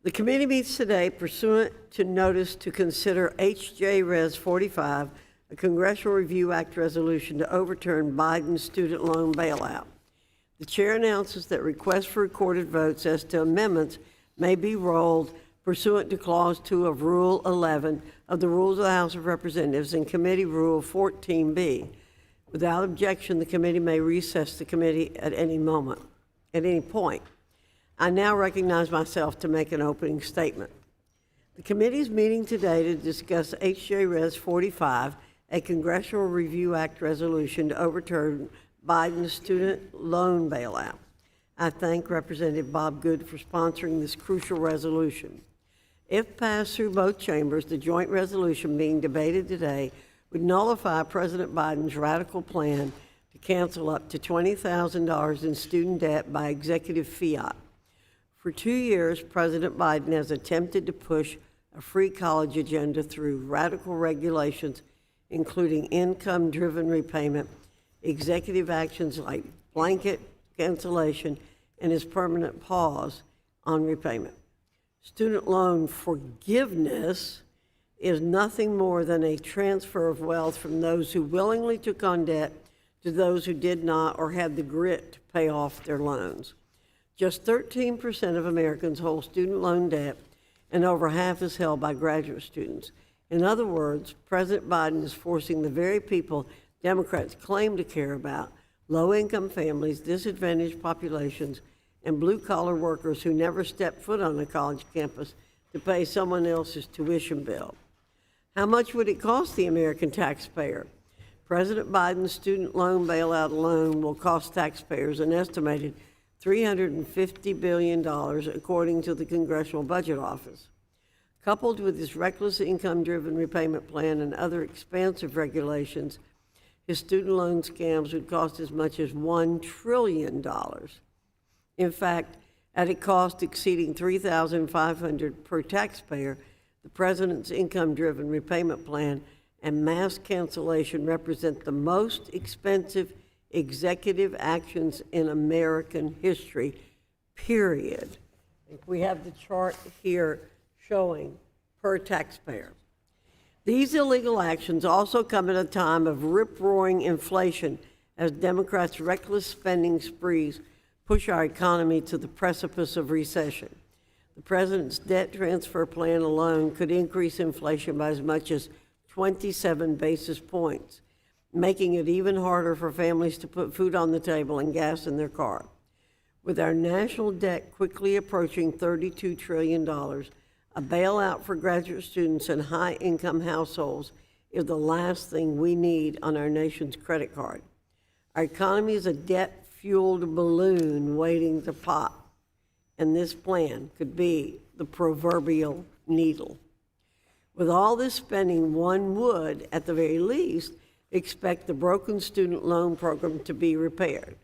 The committee meets today pursuant to notice to consider H.J. Res. 45, a Congressional Review Act resolution to overturn Biden's student loan bailout. The chair announces that requests for recorded votes as to amendments may be rolled pursuant to Clause 2 of Rule 11 of the Rules of the House of Representatives and Committee Rule 14B. Without objection, the committee may recess the committee at any point. I now recognize myself to make an opening statement. The committee is meeting today to discuss H.J. Res. 45, a Congressional Review Act resolution to overturn Biden's student loan bailout. I thank Representative Bob Good for sponsoring this crucial resolution. If passed through both chambers, the joint resolution being debated today would nullify President Biden's radical plan to cancel up to $20,000 in student debt by executive fiat. For 2 years, President Biden has attempted to push a free college agenda through radical regulations, including income-driven repayment, executive actions like blanket cancellation, and his permanent pause on repayment. Student loan forgiveness is nothing more than a transfer of wealth from those who willingly took on debt to those who did not or had the grit to pay off their loans. Just 13% of Americans hold student loan debt, and over half is held by graduate students. In other words, President Biden is forcing the very people Democrats claim to care about, low-income families, disadvantaged populations, and blue-collar workers who never stepped foot on a college campus, to pay someone else's tuition bill. How much would it cost the American taxpayer? President Biden's student loan bailout alone will cost taxpayers an estimated $350 billion, according to the Congressional Budget Office. Coupled with his reckless income-driven repayment plan and other expansive regulations, his student loan scams would cost as much as $1 trillion. In fact, at a cost exceeding $3,500 per taxpayer, the president's income-driven repayment plan and mass cancellation represent the most expensive executive actions in American history, period. We have the chart here showing per taxpayer. These illegal actions also come at a time of rip-roaring inflation as Democrats' reckless spending sprees push our economy to the precipice of recession. The president's debt transfer plan alone could increase inflation by as much as 27 basis points, making it even harder for families to put food on the table and gas in their car. With our national debt quickly approaching $32 trillion, a bailout for graduate students and high-income households is the last thing we need on our nation's credit card. Our economy is a debt-fueled balloon waiting to pop, and this plan could be the proverbial needle. With all this spending, one would, at the very least, expect the broken student loan program to be repaired.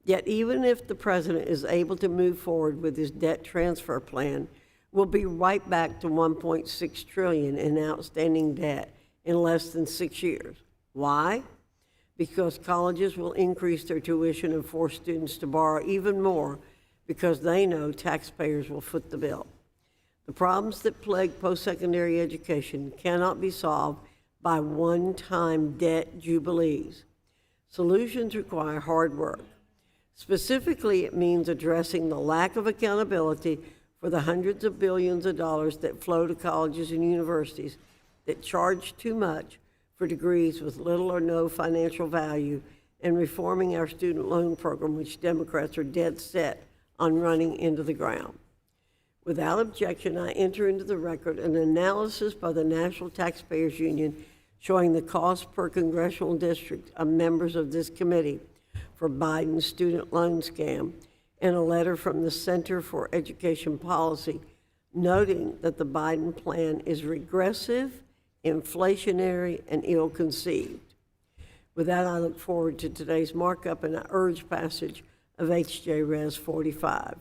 Yet even if the president is able to move forward with his debt transfer plan, we'll be right back to $1.6 trillion in outstanding debt in less than 6 years. Why? Because colleges will increase their tuition and force students to borrow even more because they know taxpayers will foot the bill. The problems that plague post-secondary education cannot be solved by one-time debt jubilees. Solutions require hard work. Specifically, it means addressing the lack of accountability for the hundreds of billions of dollars that flow to colleges and universities that charge too much for degrees with little or no financial value, and reforming our student loan program, which Democrats are dead set on running into the ground. Without objection, I enter into the record an analysis by the National Taxpayers Union showing the cost per congressional district of members of this committee for Biden's student loan scam, and a letter from the Center for Education Policy noting that the Biden plan is regressive, inflationary, and ill-conceived. With that, I look forward to today's markup, and I urge passage of H.J. Res. 45.